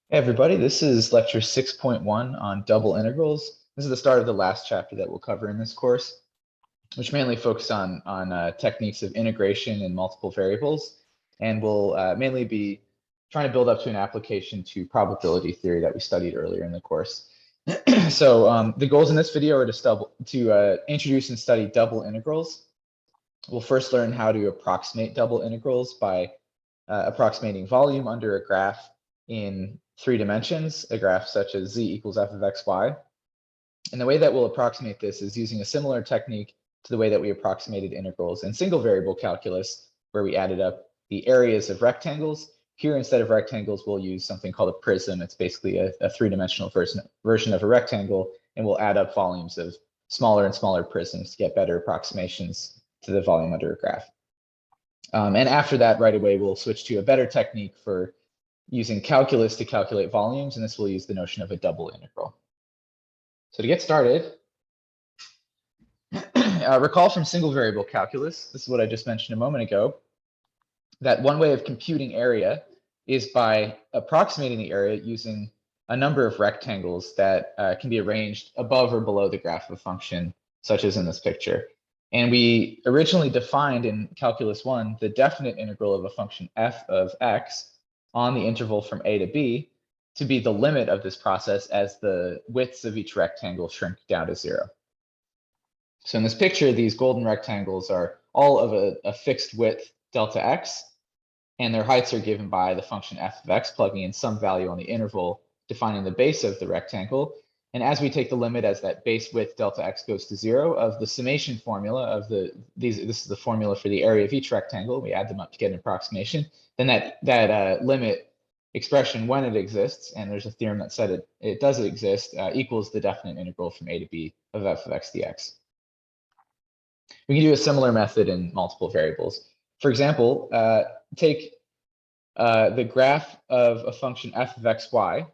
Hey everybody, this is lecture 6.1 on double integrals. This is the start of the last chapter that we'll cover in this course, which mainly focus on techniques of integration in multiple variables, and will mainly be trying to build up to an application to probability theory that we studied earlier in the course. So the goals in this video are to introduce and study double integrals. We'll first learn how to approximate double integrals by approximating volume under a graph in 3 dimensions, a graph such as z equals f of xy. And the way that we'll approximate this is using a similar technique to the way that we approximated integrals in single variable calculus, where we added up the areas of rectangles. Here, instead of rectangles, we'll use something called a prism. It's basically a 3-dimensional version of a rectangle, and we'll add up volumes of smaller and smaller prisms to get better approximations to the volume under a graph. And after that, right away, we'll switch to a better technique for using calculus to calculate volumes, and this will use the notion of a double integral. So to get started, recall from single variable calculus, this is what I just mentioned a moment ago, that one way of computing area is by approximating the area using a number of rectangles that can be arranged above or below the graph of a function, such as in this picture. And we originally defined in calculus 1 the definite integral of a function f of x on the interval from a to b to be the limit of this process as the widths of each rectangle shrink down to 0. So in this picture, these golden rectangles are all of a fixed width delta x, and their heights are given by the function f of x plugging in some value on the interval, defining the base of the rectangle. And as we take the limit as that base width delta x goes to 0 of the summation formula of this is the formula for the area of each rectangle, we add them up to get an approximation, then that limit expression when it exists, and there's a theorem that said it does exist, equals the definite integral from a to b of f of x dx. We can do a similar method in multiple variables. For example, take the graph of a function f of xy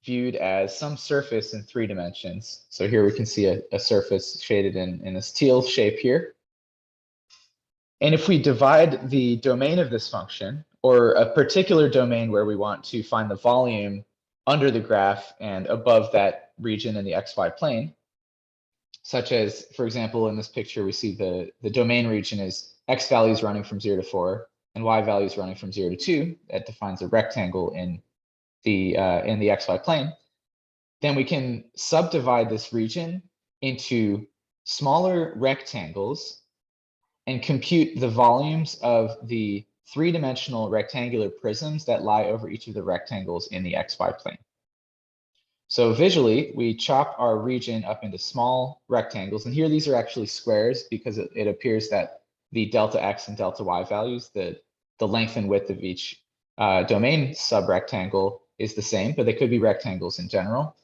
viewed as some surface in 3 dimensions. So here we can see a surface shaded in this teal shape here. And if we divide the domain of this function, or a particular domain where we want to find the volume under the graph and above that region in the xy plane, such as, for example, in this picture, we see the domain region is x values running from 0 to 4 and y values running from 0 to 2. That defines a rectangle in the xy plane. Then we can subdivide this region into smaller rectangles and compute the volumes of the 3-dimensional rectangular prisms that lie over each of the rectangles in the xy plane. So visually, we chop our region up into small rectangles, and here these are actually squares because it appears that the delta x and delta y values, the length and width of each domain subrectangle is the same, but they could be rectangles in general.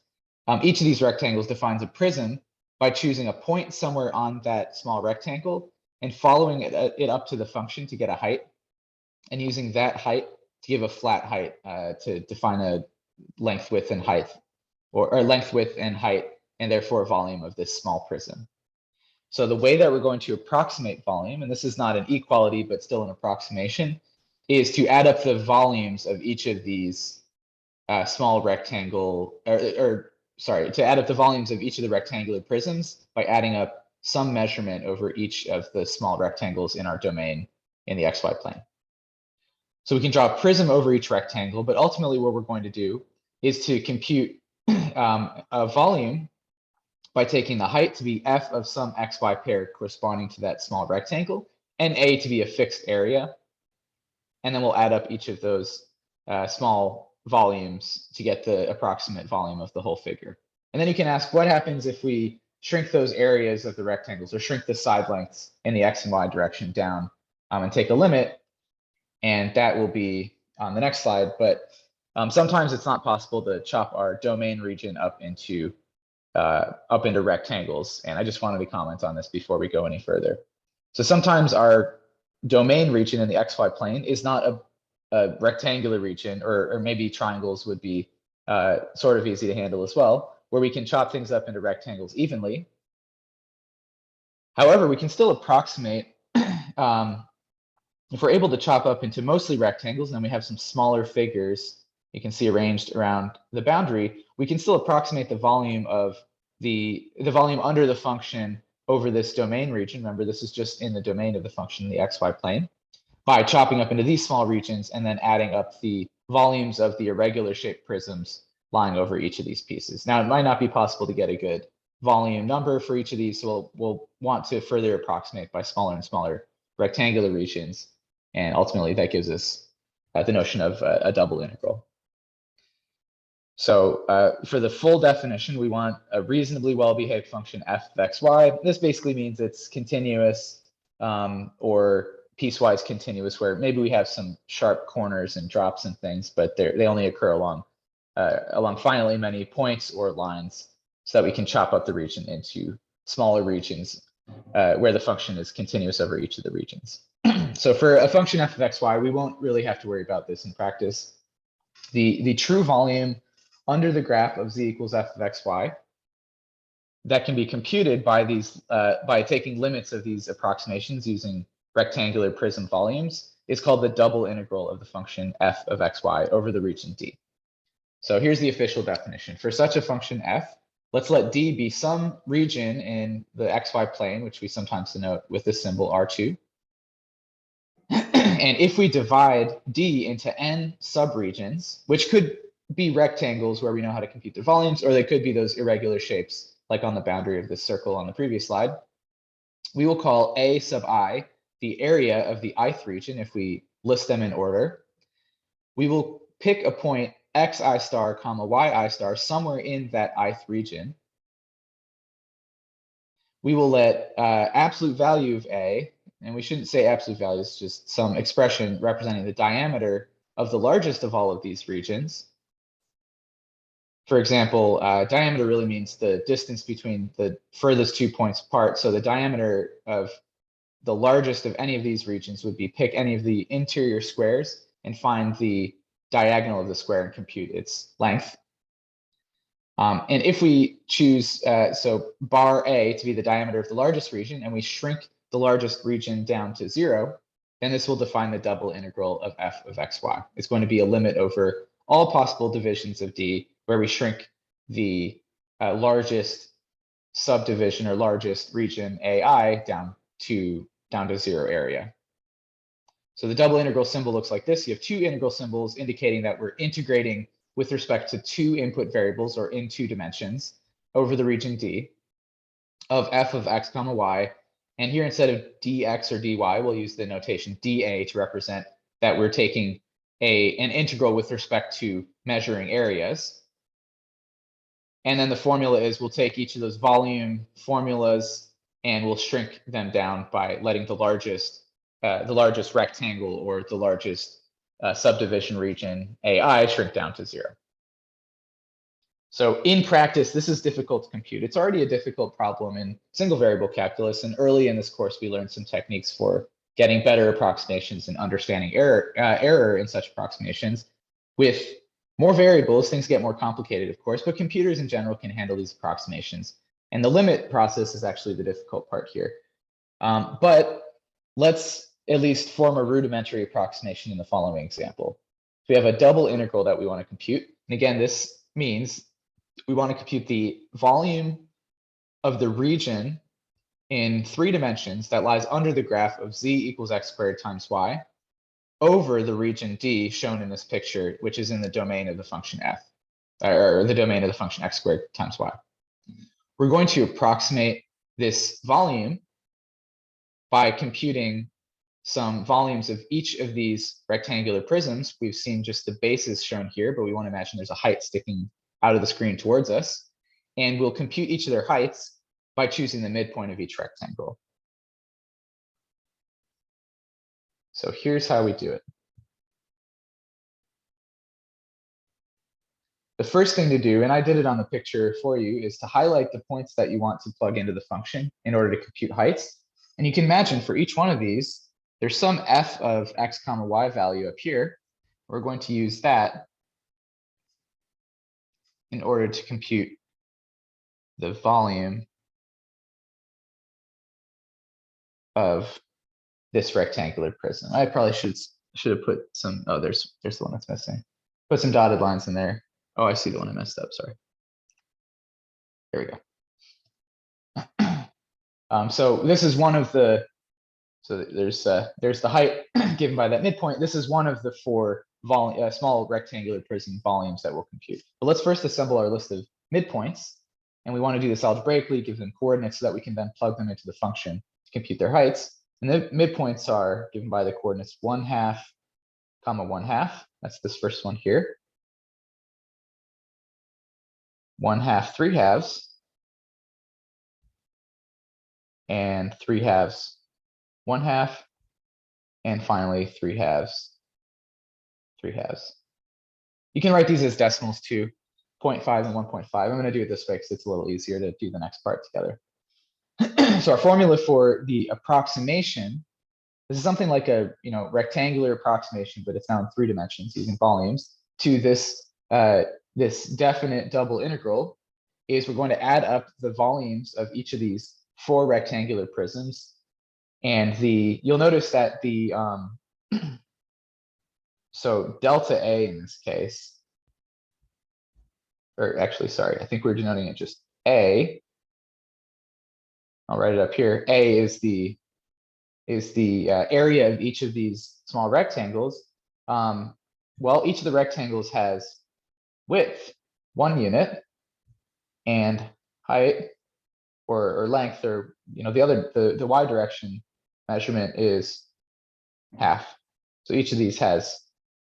Each of these rectangles defines a prism by choosing a point somewhere on that small rectangle and following it up to the function to get a height, and using that height to give a flat height to define a length, width, and height, or length, width, and height, and therefore volume of this small prism. So the way that we're going to approximate volume, and this is not an equality, but still an approximation, is to add up the volumes of each of these small rectangle, to add up the volumes of each of the rectangular prisms by adding up some measurement over each of the small rectangles in our domain in the xy plane. So we can draw a prism over each rectangle, but ultimately what we're going to do is to compute a volume by taking the height to be f of some xy pair corresponding to that small rectangle, and a to be a fixed area. And then we'll add up each of those small volumes to get the approximate volume of the whole figure. And then you can ask, what happens if we shrink those areas of the rectangles, or shrink the side lengths in the x and y direction down, and take a limit? And that will be on the next slide. But sometimes it's not possible to chop our domain region up into rectangles. And I just wanted to comment on this before we go any further. So sometimes our domain region in the xy plane is not a rectangular region, or maybe triangles would be sort of easy to handle as well, where we can chop things up into rectangles evenly. However, we can still approximate if we're able to chop up into mostly rectangles, and then we have some smaller figures you can see arranged around the boundary, we can still approximate the volume of the volume under the function over this domain region. Remember, this is just in the domain of the function in the xy plane, by chopping up into these small regions and then adding up the volumes of the irregular shaped prisms lying over each of these pieces. Now, it might not be possible to get a good volume number for each of these, so we'll want to further approximate by smaller and smaller rectangular regions. And ultimately, that gives us the notion of a double integral. So for the full definition, we want a reasonably well-behaved function f of xy. This basically means it's continuous or piecewise continuous, where maybe we have some sharp corners and drops and things, but they only occur along finitely many points or lines, so that we can chop up the region into smaller regions where the function is continuous over each of the regions. So for a function f of xy, we won't really have to worry about this in practice. The true volume under the graph of z equals f of xy that can be computed by these by taking limits of these approximations using rectangular prism volumes is called the double integral of the function f of xy over the region D. So here's the official definition. For such a function f, let's let D be some region in the xy plane, which we sometimes denote with the symbol R2. And if we divide D into n subregions, which could be rectangles where we know how to compute their volumes, or they could be those irregular shapes like on the boundary of this circle on the previous slide, we will call A sub I the area of the ith region if we list them in order. We will pick a point xi star comma yi star somewhere in that ith region. We will let absolute value of A, and we shouldn't say absolute value, it's just some expression representing the diameter of the largest of all of these regions. For example, diameter really means the distance between the furthest 2 points apart. So the diameter of the largest of any of these regions would be pick any of the interior squares and find the diagonal of the square and compute its length. And if we choose, so bar A to be the diameter of the largest region, and we shrink the largest region down to 0, then this will define the double integral of f of xy. It's going to be a limit over all possible divisions of D, where we shrink the largest subdivision or largest region AI down to 0 area. So the double integral symbol looks like this. You have two integral symbols indicating that we're integrating with respect to two input variables or in 2 dimensions over the region D of f of x comma y. And here, instead of dx or dy, we'll use the notation dA to represent that we're taking an integral with respect to measuring areas. And then the formula is we'll take each of those volume formulas and we'll shrink them down by letting the largest rectangle or the largest subdivision region AI shrink down to 0. So in practice, this is difficult to compute. It's already a difficult problem in single variable calculus. And early in this course, we learned some techniques for getting better approximations and understanding error in such approximations. With more variables, things get more complicated, of course, but computers in general can handle these approximations. And the limit process is actually the difficult part here. But let's at least form a rudimentary approximation in the following example. So we have a double integral that we want to compute. And again, this means we want to compute the volume of the region in 3 dimensions that lies under the graph of z equals x squared times y over the region D shown in this picture, which is in the domain of the function f, or the domain of the function x squared times y. We're going to approximate this volume by computing some volumes of each of these rectangular prisms. We've seen just the bases shown here, but we want to imagine there's a height sticking out of the screen towards us. And we'll compute each of their heights by choosing the midpoint of each rectangle. So here's how we do it. The first thing to do, and I did it on the picture for you, is to highlight the points that you want to plug into the function in order to compute heights. And you can imagine for each one of these, there's some f of x comma y value up here. We're going to use that in order to compute the volume of this rectangular prism. I probably should have put some, oh, there's the one that's missing. put some dotted lines in there. Oh, I see the one I messed up, sorry. There we go. So this is one of the, so there's the height given by that midpoint. This is one of the four small rectangular prism volumes that we'll compute. But let's first assemble our list of midpoints. And we want to do this algebraically, give them coordinates so that we can then plug them into the function to compute their heights. And the midpoints are given by the coordinates 1/2, comma 1/2. That's this first one here. 1/2, 3/2, and 3/2, 1/2, and finally 3/2, 3/2. You can write these as decimals too, 0.5 and 1.5. I'm going to do it this way because it's a little easier to do the next part together. So our formula for the approximation, this is something like a rectangular approximation, but it's now in 3 dimensions using volumes to this this definite double integral, is we're going to add up the volumes of each of these 4 rectangular prisms. And you'll notice that the so delta A in this case, or actually, sorry, I think we're denoting it just A. I'll write it up here. A is the area of each of these small rectangles. Well, each of the rectangles has width, 1 unit, and height or length, or the y direction measurement is 1/2. So each of these has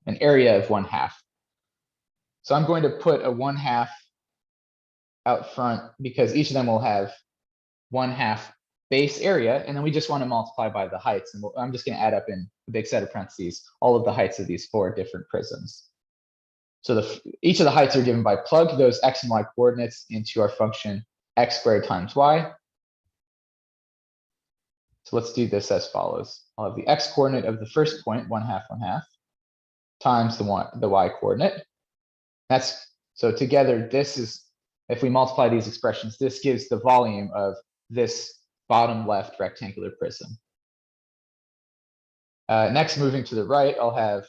an area of 1/2. So I'm going to put a 1/2 out front because each of them will have 1/2 base area, and then we just want to multiply by the heights. And I'm just going to add up in a big set of parentheses all of the heights of these 4 different prisms. So each of the heights are given by plug those x and y coordinates into our function x squared times y. So let's do this as follows. I'll have the x coordinate of the first point, 1/2, 1/2, times the y coordinate. So together, this is, if we multiply these expressions, this gives the volume of this bottom left rectangular prism. Next, moving to the right, I'll have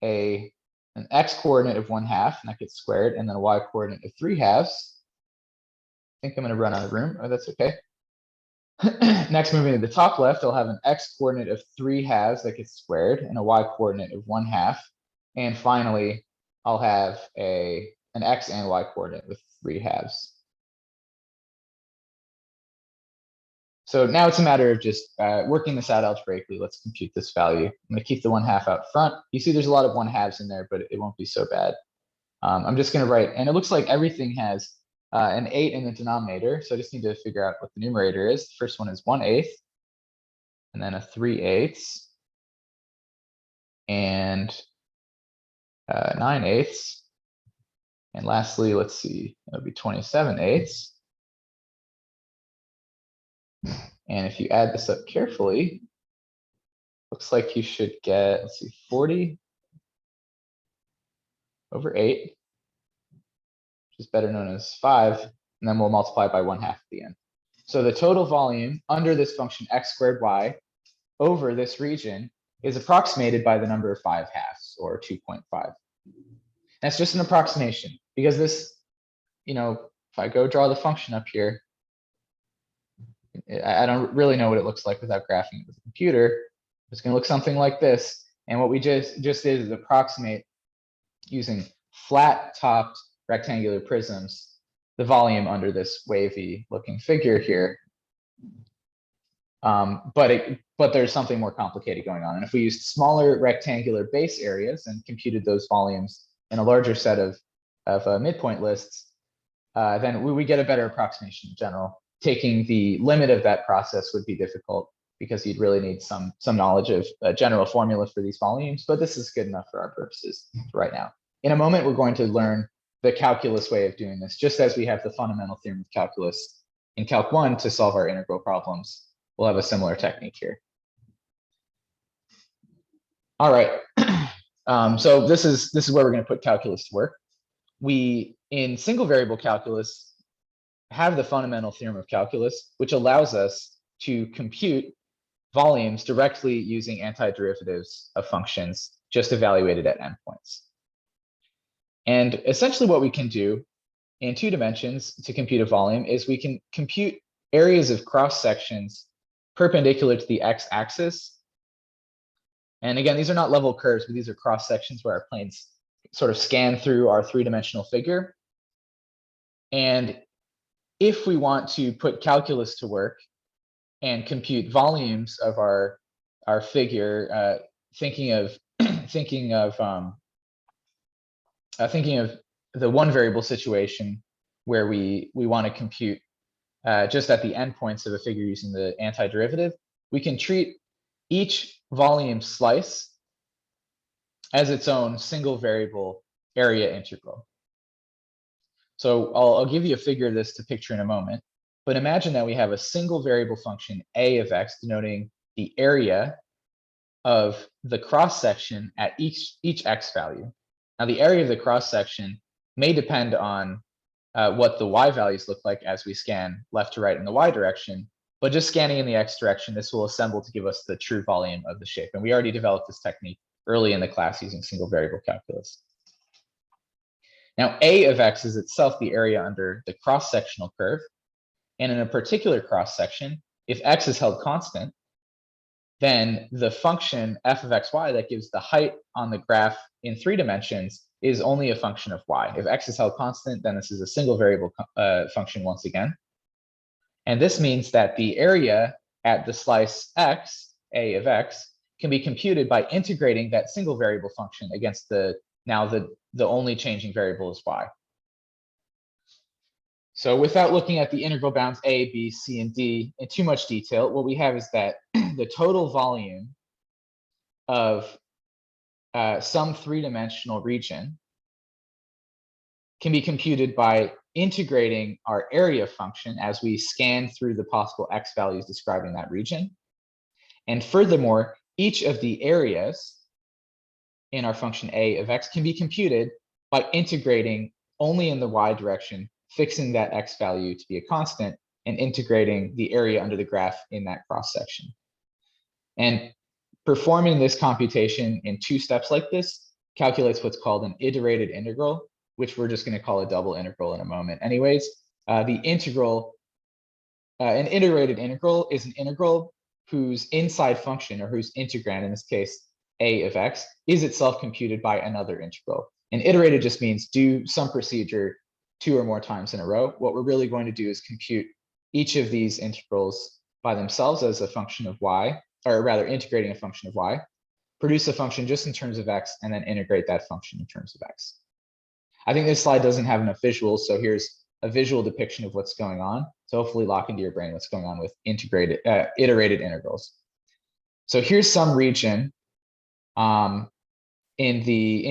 an x coordinate of 1/2, and that gets squared, and then a y coordinate of 3/2. I think I'm going to run out of room. Oh, that's okay. Next, moving to the top left, I'll have an x coordinate of 3/2 that gets squared, and a y coordinate of 1/2. And finally, I'll have an x and y coordinate with 3/2. So now it's a matter of just working this out algebraically. Let's compute this value. I'm going to keep the 1/2 out front. You see there's a lot of 1/2s in there, but it won't be so bad. I'm just going to write, and it looks like everything has an 8 in the denominator. So I just need to figure out what the numerator is. The first one is 1/8, and then a 3/8, and 9/8. And lastly, let's see, it'll be 27/8. And if you add this up carefully, looks like you should get, let's see, 40 over 8, which is better known as 5, and then we'll multiply by 1/2 at the end. So the total volume under this function x squared y over this region is approximated by the number of 5/2, or 2.5. That's just an approximation, because this, if I go draw the function up here, I don't really know what it looks like without graphing it with a computer. It's going to look something like this. And what we just did is approximate, using flat-topped rectangular prisms, the volume under this wavy-looking figure here. But there's something more complicated going on. And if we used smaller rectangular base areas and computed those volumes in a larger set of midpoint lists, then we get a better approximation in general. Taking the limit of that process would be difficult because you'd really need some knowledge of a general formula for these volumes, but this is good enough for our purposes right now. In a moment, we're going to learn the calculus way of doing this, just as we have the fundamental theorem of calculus in Calc 1 to solve our integral problems. We'll have a similar technique here. All right, so this is where we're going to put calculus to work. We, in single variable calculus, have the fundamental theorem of calculus, which allows us to compute volumes directly using antiderivatives of functions just evaluated at endpoints. And essentially what we can do in 2 dimensions to compute a volume is we can compute areas of cross sections perpendicular to the x-axis. And again, these are not level curves, but these are cross sections where our planes sort of scan through our 3-dimensional figure. And if we want to put calculus to work and compute volumes of our figure, thinking of the one variable situation where we want to compute just at the endpoints of a figure using the antiderivative, we can treat each volume slice as its own single variable area integral. So I'll give you a figure of this to picture in a moment, but imagine that we have a single variable function a of x denoting the area of the cross section at each x value. Now the area of the cross section may depend on what the y values look like as we scan left to right in the y direction, but just scanning in the x direction, this will assemble to give us the true volume of the shape. And we already developed this technique early in the class using single variable calculus. Now, a of x is itself the area under the cross-sectional curve. And in a particular cross-section, if x is held constant, then the function f of xy that gives the height on the graph in 3 dimensions is only a function of y. If x is held constant, then this is a single variable function once again. And this means that the area at the slice x, a of x, can be computed by integrating that single variable function against the only changing variable is y. So without looking at the integral bounds a, b, c, and d in too much detail, what we have is that the total volume of some 3-dimensional region can be computed by integrating our area function as we scan through the possible x values describing that region. And furthermore, each of the areas in our function a of x can be computed by integrating only in the y direction, fixing that x value to be a constant, and integrating the area under the graph in that cross section. And performing this computation in 2 steps like this calculates what's called an iterated integral, which we're just going to call a double integral in a moment. Anyways, an iterated integral is an integral whose inside function, or whose integrand, in this case, a of x, is itself computed by another integral. And iterated just means do some procedure 2 or more times in a row. What we're really going to do is compute each of these integrals by themselves as a function of y, or rather integrating a function of y, produce a function just in terms of x, and then integrate that function in terms of x. I think this slide doesn't have enough visuals, so here's a visual depiction of what's going on. So hopefully lock into your brain what's going on with iterated integrals. So here's some region in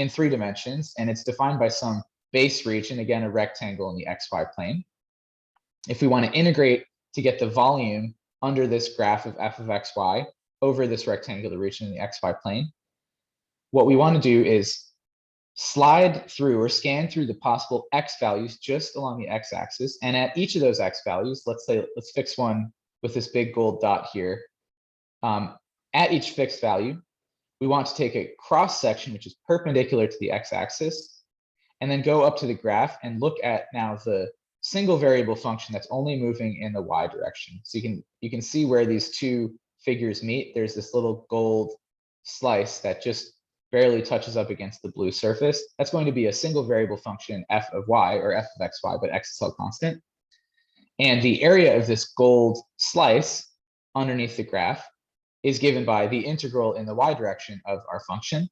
3 dimensions, and it's defined by some base region, again, a rectangle in the xy plane. If we want to integrate to get the volume under this graph of f of xy over this rectangular region in the xy plane, what we want to do is slide through or scan through the possible x values just along the x-axis, and at each of those x values, let's fix one with this big gold dot here. At each fixed value, we want to take a cross section which is perpendicular to the x-axis, and then go up to the graph and look at now the single variable function that's only moving in the y direction. So you can see where these 2 figures meet. There's this little gold slice that just barely touches up against the blue surface. That's going to be a single variable function f of y, or f of xy, but x is held constant. And the area of this gold slice underneath the graph is given by the integral in the y direction of our function.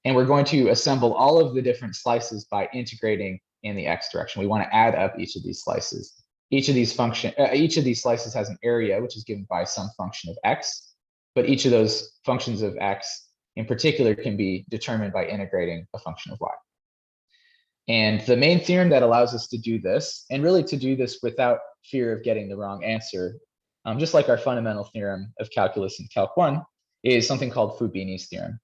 And we're going to assemble all of the different slices by integrating in the x direction. We want to add up each of these slices. Each of these slices has an area which is given by some function of x, but each of those functions of x in particular can be determined by integrating a function of y. And the main theorem that allows us to do this, and really to do this without fear of getting the wrong answer, just like our fundamental theorem of calculus in Calc 1, is something called Fubini's theorem.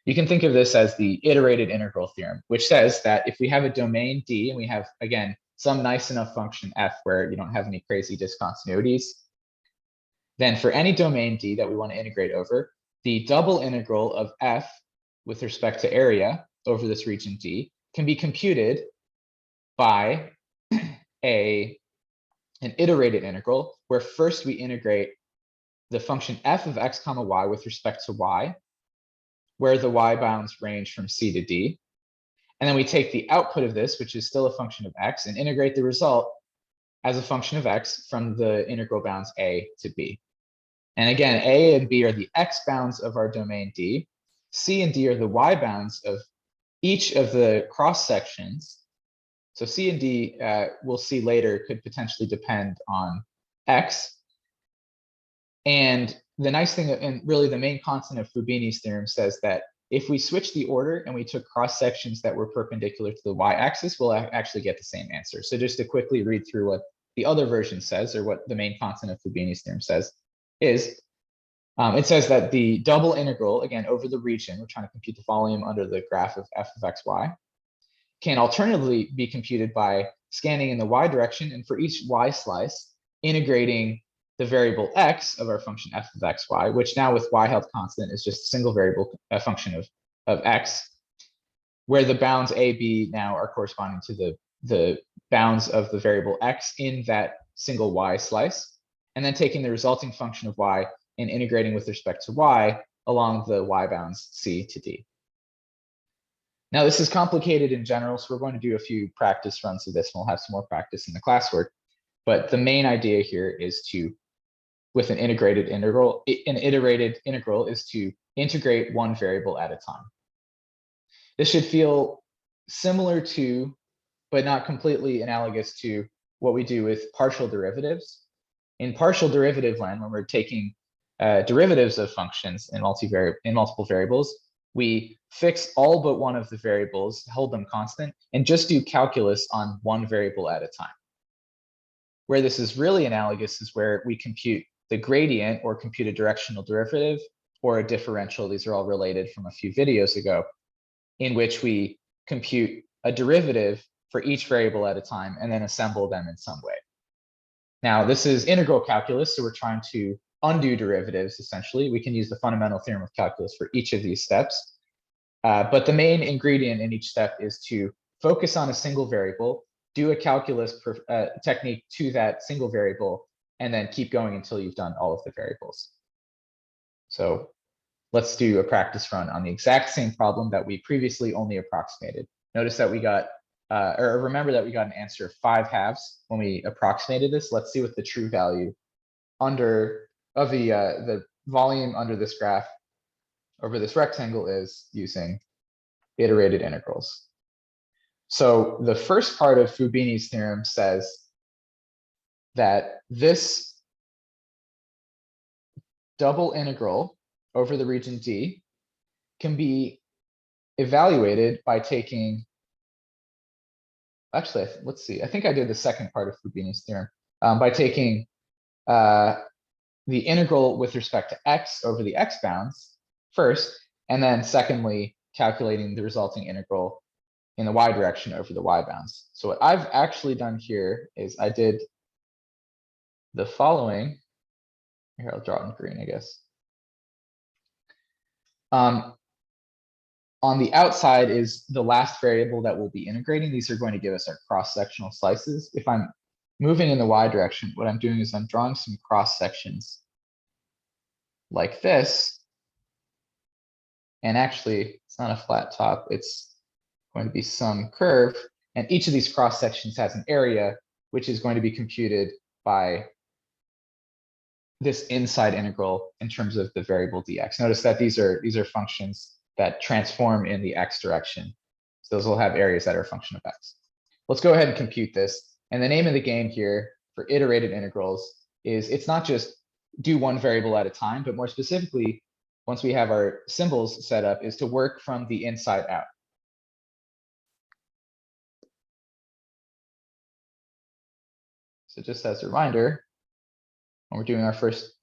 You can think of this as the iterated integral theorem, which says that if we have a domain D and we have, again, some nice enough function f where you don't have any crazy discontinuities, then for any domain D that we want to integrate over, the double integral of f with respect to area over this region D can be computed by an iterated integral, where first we integrate the function f of x comma y with respect to y, where the y bounds range from c to d. And then we take the output of this, which is still a function of x, and integrate the result as a function of x from the integral bounds a to b. And again, a and b are the x bounds of our domain D. C and D are the y bounds of each of the cross sections. So C and D, we'll see later, could potentially depend on x. And the nice thing, and really the main constant of Fubini's theorem, says that if we switch the order and we took cross sections that were perpendicular to the y-axis, we'll actually get the same answer. So just to quickly read through what the other version says, or what the main constant of Fubini's theorem says, is it says that the double integral, again, over the region, we're trying to compute the volume under the graph of f of x, y, can alternatively be computed by scanning in the y direction, and for each y slice, integrating the variable x of our function f of x, y, which now with y held constant is just a single variable, a function of x, where the bounds a, b now are corresponding to the bounds of the variable x in that single y slice, and then taking the resulting function of y and integrating with respect to y along the y bounds c to d. Now, this is complicated in general, so we're going to do a few practice runs of this, and we'll have some more practice in the classwork. But the main idea here is to, with an iterated integral is to integrate one variable at a time. This should feel similar to, but not completely analogous to, what we do with partial derivatives. In partial derivative land, when we're taking derivatives of functions in multiple variables, we fix all but one of the variables, hold them constant, and just do calculus on one variable at a time. Where this is really analogous is where we compute the gradient, or compute a directional derivative, or a differential. These are all related from a few videos ago, in which we compute a derivative for each variable at a time and then assemble them in some way. Now, this is integral calculus, so we're trying to undo derivatives, essentially. We can use the fundamental theorem of calculus for each of these steps. But the main ingredient in each step is to focus on a single variable, do a calculus technique to that single variable, and then keep going until you've done all of the variables. So let's do a practice run on the exact same problem that we previously only approximated. Notice that we got, or remember that we got an answer of 5/2 when we approximated this. Let's see what the true value of the volume under this graph over this rectangle is using iterated integrals. So the first part of Fubini's theorem says that this double integral over the region D can be evaluated by taking, actually, let's see, I think I did the second part of Fubini's theorem, by taking the integral with respect to x over the x bounds first, and then secondly, calculating the resulting integral in the y direction over the y bounds. So what I've actually done here is I did the following. Here, I'll draw it in green, I guess. On the outside is the last variable that we'll be integrating. These are going to give us our cross-sectional slices. If I'm moving in the y direction, what I'm doing is I'm drawing some cross sections like this. And actually, it's not a flat top, it's going to be some curve. And each of these cross sections has an area, which is going to be computed by this inside integral in terms of the variable dx. Notice that these are functions that transform in the x direction. So those will have areas that are a function of x. Let's go ahead and compute this. And the name of the game here for iterated integrals is, it's not just do one variable at a time, but more specifically, once we have our symbols set up, is to work from the inside out. So just as a reminder, when we're doing our first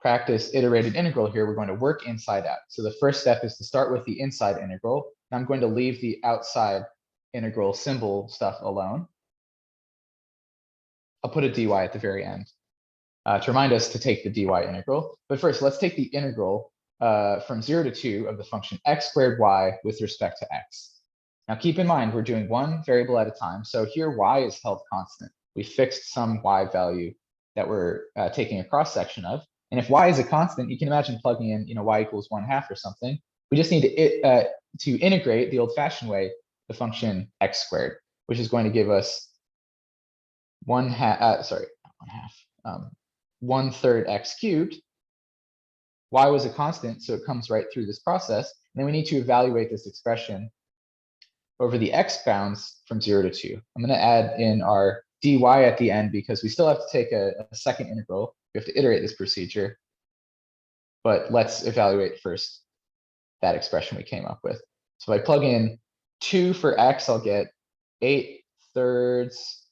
practice iterated integral here, we're going to work inside out. So the first step is to start with the inside integral. I'm going to leave the outside integral symbol stuff alone. I'll put a dy at the very end to remind us to take the dy integral. But first, let's take the integral from 0 to 2 of the function x squared y with respect to x. Now keep in mind, we're doing one variable at a time. So here y is held constant. We fixed some y value that we're taking a cross section of. And if y is a constant, you can imagine plugging in, y equals 1/2 or something. We just need to integrate the old fashioned way, the function x squared, which is going to give us 1/3 x cubed. Y was a constant, so it comes right through this process. And then we need to evaluate this expression over the x bounds from 0 to 2. I'm going to add in our dy at the end because we still have to take a second integral. We have to iterate this procedure. But let's evaluate first that expression we came up with. So if I plug in 2 for x, I'll get 8/3,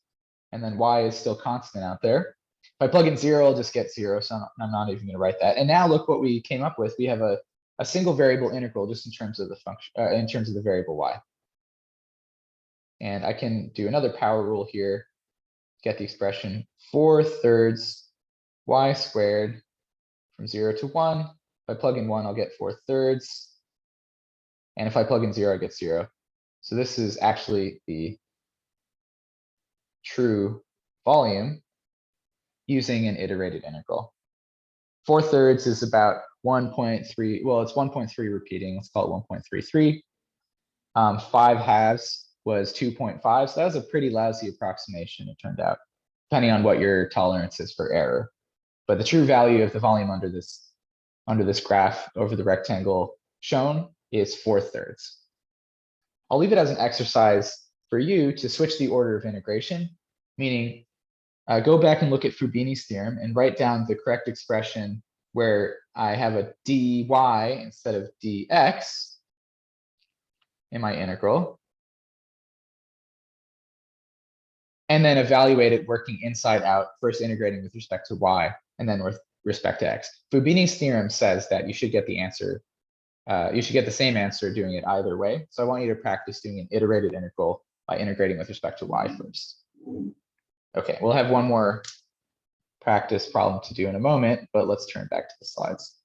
and then y is still constant out there. If I plug in 0, I'll just get 0, so I'm not even going to write that. And now look what we came up with. We have a single variable integral just in terms of the function, in terms of the variable y. And I can do another power rule here, get the expression 4/3 y squared from 0 to 1. If I plug in 1, I'll get 4/3. And if I plug in 0, I get 0. So this is actually the true volume using an iterated integral. 4/3 is about 1.3, well, it's 1.3 repeating. Let's call it 1.33. 5/2 was 2.5. So that was a pretty lousy approximation, it turned out, depending on what your tolerance is for error. But the true value of the volume under this graph over the rectangle shown is 4/3. I'll leave it as an exercise for you to switch the order of integration, meaning go back and look at Fubini's theorem and write down the correct expression where I have a dy instead of dx in my integral. And then evaluate it working inside out, first integrating with respect to y, and then with respect to x. Fubini's theorem says that you should get the answer, you should get the same answer doing it either way. So I want you to practice doing an iterated integral by integrating with respect to y first. Okay, we'll have one more practice problem to do in a moment, but let's turn back to the slides.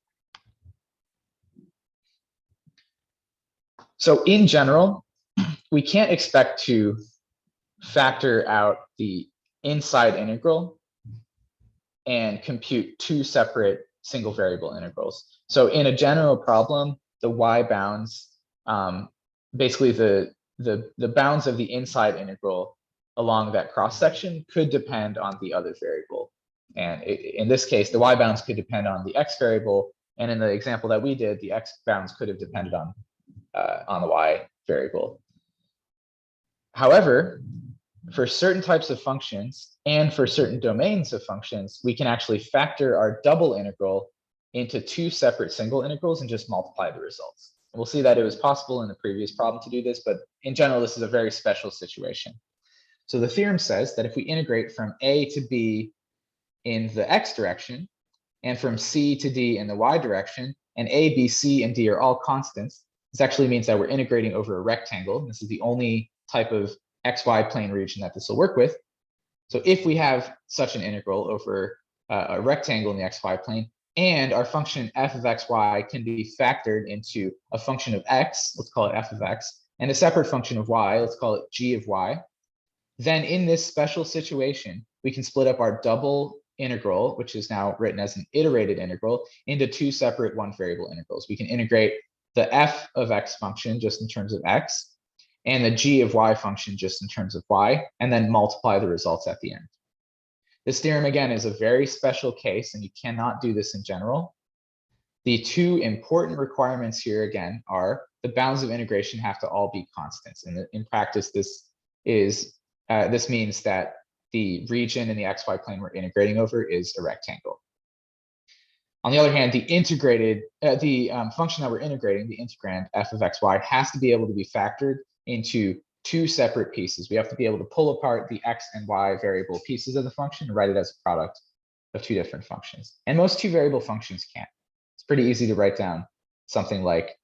So in general, we can't expect to factor out the inside integral and compute two separate single variable integrals. So in a general problem, the y bounds, basically the bounds of the inside integral along that cross section could depend on the other variable. And in this case, the y bounds could depend on the x variable. And in the example that we did, the x bounds could have depended on the y variable. However, for certain types of functions and for certain domains of functions, we can actually factor our double integral into two separate single integrals and just multiply the results. We'll see that it was possible in the previous problem to do this, but in general, this is a very special situation. So the theorem says that if we integrate from a to b in the x direction and from c to d in the y direction, and a, b, c, and d are all constants, this actually means that we're integrating over a rectangle. This is the only type of xy plane region that this will work with. So if we have such an integral over a rectangle in the xy plane, and our function f of xy can be factored into a function of x, let's call it f of x, and a separate function of y, let's call it g of y, then in this special situation, we can split up our double integral, which is now written as an iterated integral, into two separate one variable integrals. We can integrate the f of x function just in terms of x, and the g of y function just in terms of y, and then multiply the results at the end. This theorem, again, is a very special case, and you cannot do this in general. The two important requirements here, again, are the bounds of integration have to all be constants. And in practice, this means that the region in the xy plane we're integrating over is a rectangle. On the other hand, the function that we're integrating, the integrand f of xy, has to be able to be factored into two separate pieces. We have to be able to pull apart the x and y variable pieces of the function and write it as a product of two different functions. And most two variable functions can't. It's pretty easy to write down something like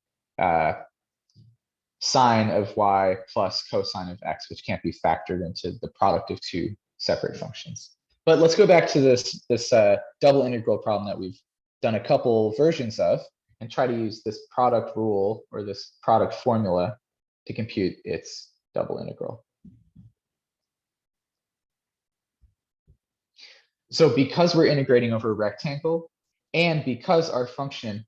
sine of y plus cosine of x, which can't be factored into the product of two separate functions. But let's go back to this double integral problem that we've done a couple versions of and try to use this product rule or this product formula to compute its double integral. So because we're integrating over a rectangle, and because our function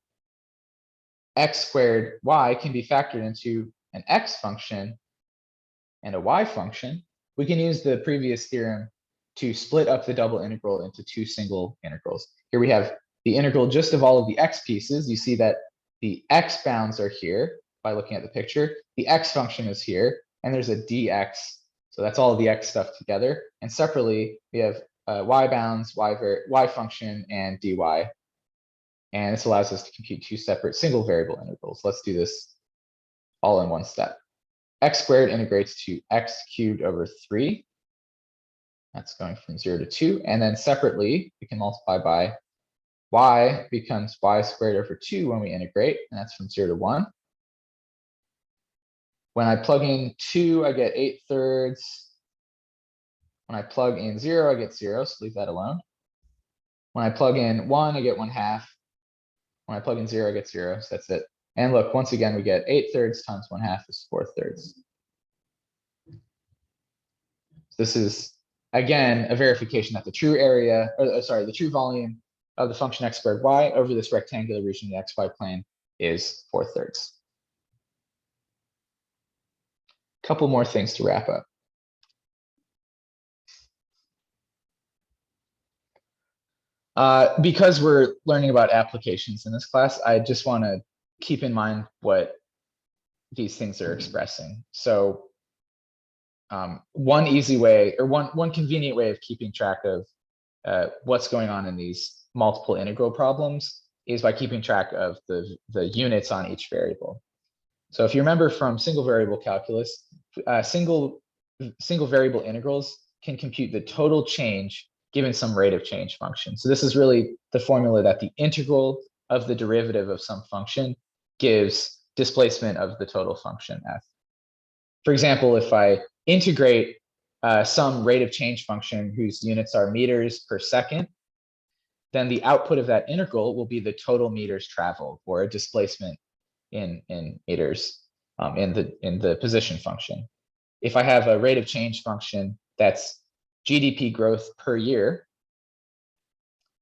x squared y can be factored into an x function and a y function, we can use the previous theorem to split up the double integral into two single integrals. Here we have the integral just of all of the x pieces. You see that the x bounds are here by looking at the picture. The x function is here, and there's a dx. So that's all of the x stuff together. And separately, we have y bounds, y function, and dy. And this allows us to compute two separate single variable integrals. Let's do this all in one step. X squared integrates to x cubed over 3. That's going from 0 to 2. And then separately, we can multiply by y becomes y squared over 2 when we integrate, and that's from 0 to 1. When I plug in 2, I get 8/3. When I plug in 0, I get 0, so leave that alone. When I plug in 1, I get 1/2. When I plug in 0, I get 0, so that's it. And look, once again, we get 8/3 times 1/2 is 4/3. This is, again, a verification that the true area, or sorry, the true volume of the function x squared y over this rectangular region of the xy plane is 4/3. Couple more things to wrap up. Because we're learning about applications in this class, I just want to keep in mind what these things are expressing. So one easy way, or one convenient way of keeping track of what's going on in these multiple integral problems is by keeping track of the units on each variable. So if you remember from single variable calculus, single variable integrals can compute the total change given some rate of change function. So this is really the formula that the integral of the derivative of some function gives displacement of the total function f. For example, if I integrate some rate of change function whose units are meters per second, then the output of that integral will be the total meters traveled, or a displacement in meters in the position function. If I have a rate of change function that's GDP growth per year,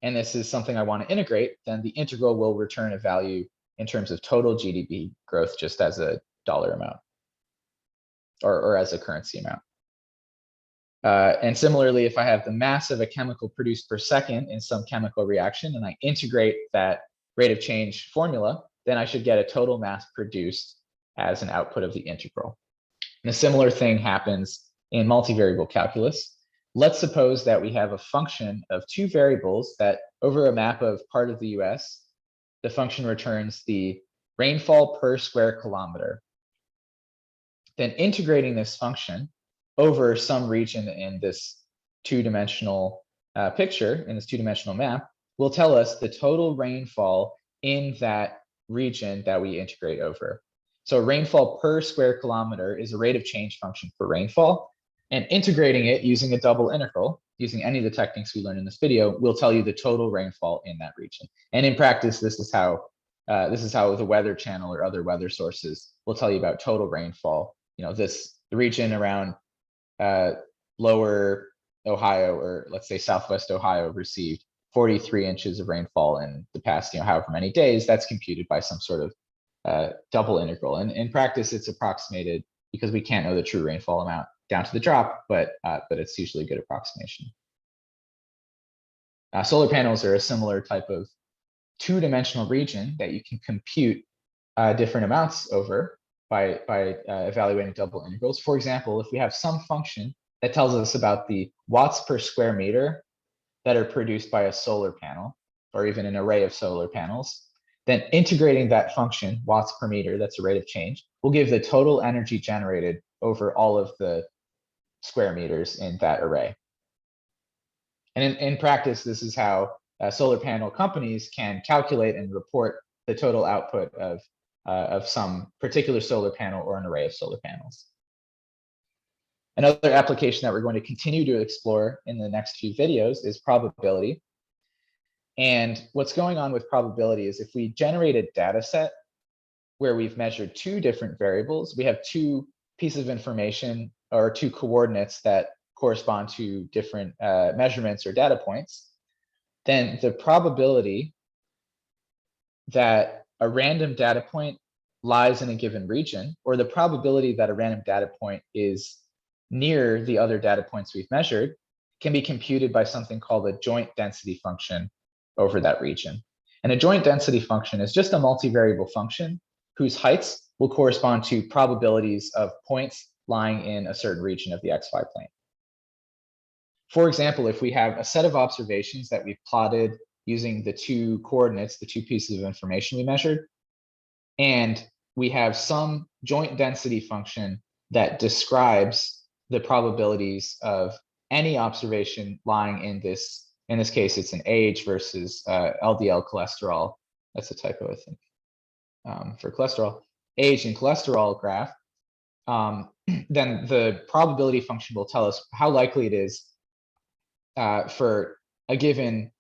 and this is something I want to integrate, then the integral will return a value in terms of total GDP growth just as a dollar amount, or as a currency amount. And similarly, if I have the mass of a chemical produced per second in some chemical reaction, and I integrate that rate of change formula, then I should get a total mass produced as an output of the integral. And a similar thing happens in multivariable calculus. Let's suppose that we have a function of two variables that over a map of part of the US, the function returns the rainfall per square kilometer. Then integrating this function over some region in this two-dimensional picture, in this two-dimensional map, will tell us the total rainfall in that region that we integrate over. So rainfall per square kilometer is a rate of change function for rainfall, and integrating it using a double integral, using any of the techniques we learned in this video, will tell you the total rainfall in that region. And in practice, this is how the Weather Channel or other weather sources will tell you about total rainfall. You know, the region around lower Ohio, or let's say Southwest Ohio, received 43 inches of rainfall in the past, however many days. That's computed by some sort of double integral. And in practice, it's approximated because we can't know the true rainfall amount down to the drop, but it's usually a good approximation. Solar panels are a similar type of two-dimensional region that you can compute different amounts over by evaluating double integrals. For example, if we have some function that tells us about the watts per square meter that are produced by a solar panel, or even an array of solar panels, then integrating that function, watts per meter, that's a rate of change, will give the total energy generated over all of the square meters in that array. And in practice, this is how solar panel companies can calculate and report the total output of some particular solar panel or an array of solar panels. Another application that we're going to continue to explore in the next few videos is probability. And what's going on with probability is if we generate a data set where we've measured two different variables. We have two pieces of information or two coordinates that correspond to different measurements or data points, then the probability that a random data point lies in a given region, or the probability that a random data point is near the other data points we've measured, can be computed by something called a joint density function over that region. And a joint density function is just a multivariable function whose heights will correspond to probabilities of points lying in a certain region of the XY plane. For example, if we have a set of observations that we've plotted using the two coordinates, the two pieces of information we measured, and we have some joint density function that describes the probabilities of any observation lying in this case, it's an age versus LDL cholesterol. That's a typo, I think, for cholesterol, age and cholesterol graph, then the probability function will tell us how likely it is for a given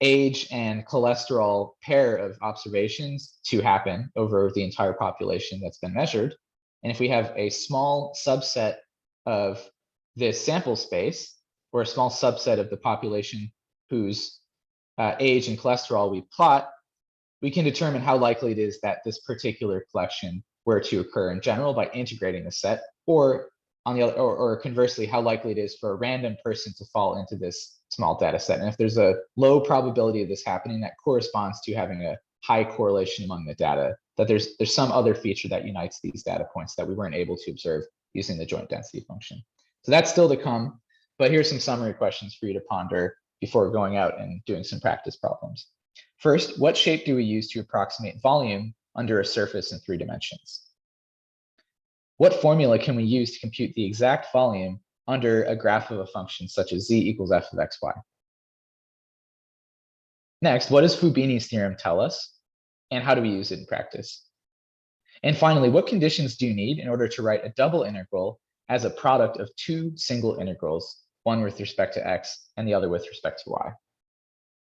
age and cholesterol pair of observations to happen over the entire population that's been measured. And if we have a small subset of this sample space, or a small subset of the population whose age and cholesterol we plot, we can determine how likely it is that this particular collection were to occur in general by integrating the set, or on the other, or conversely, how likely it is for a random person to fall into this small data set. And if there's a low probability of this happening, that corresponds to having a high correlation among the data, that there's some other feature that unites these data points that we weren't able to observe using the joint density function. So that's still to come, but here's some summary questions for you to ponder before going out and doing some practice problems. First, what shape do we use to approximate volume under a surface in 3 dimensions? What formula can we use to compute the exact volume under a graph of a function such as z equals f of xy? Next, what does Fubini's theorem tell us, and how do we use it in practice? And finally, what conditions do you need in order to write a double integral as a product of 2 single integrals, one with respect to x and the other with respect to y?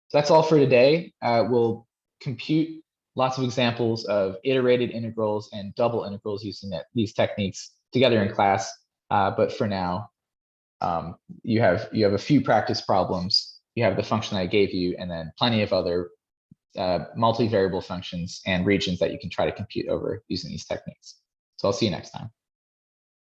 So that's all for today. We'll compute lots of examples of iterated integrals and double integrals using these techniques together in class. But for now, you have a few practice problems. You have the function I gave you, and then plenty of other multivariable functions and regions that you can try to compute over using these techniques. So I'll see you next time.